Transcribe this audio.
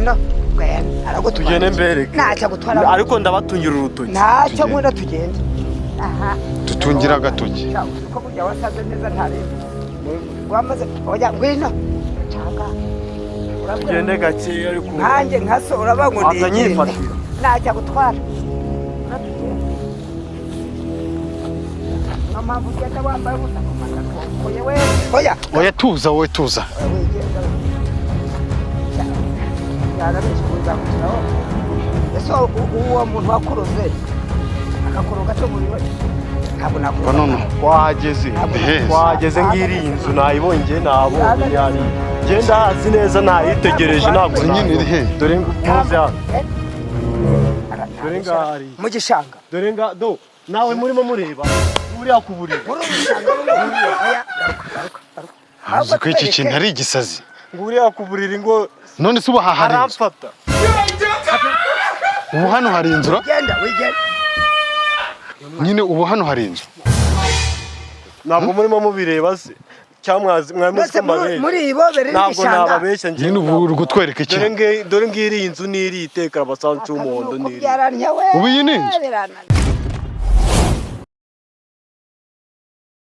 ngwino ariko tugende mbere ntacyo gutwara ariko ndabatungira urutoki ntacyo ngwino tugende aha tutungira agatoki uko kujya wasaze neza ntarebe wamaze oya ngwino cyanga tugende gake ariko nkanjye nkaso urabango ndegende ntacyo gutwara mpamvu ugenda wambaye ubusa oya tuza wowe tuza ese uwo muntu wakuroze akakuru gato muri we ntabwo nakubona none twageze ngiri inzu nayibonye nabonye yari genda hasi neza nayitegereje ntabwo nyine iri he dore nguze hano dore ngari mu gishanga dore do nawe murimo mureba uriya kuburira azi ko iki kintu ari igisazi ngo uriya kuburira ngo none se ubu hahari aramfata ubu hano hari inzu wigenda nyine ubu hano hari inzu ntabwo murimo mubireba se cyangwa mwameze muri ibo bere ntabwo nababeshya nyine ubu uri kutwereka iki dore ngiri inzu niri itekara basanze umuhondo niri ubu iyi ni inzu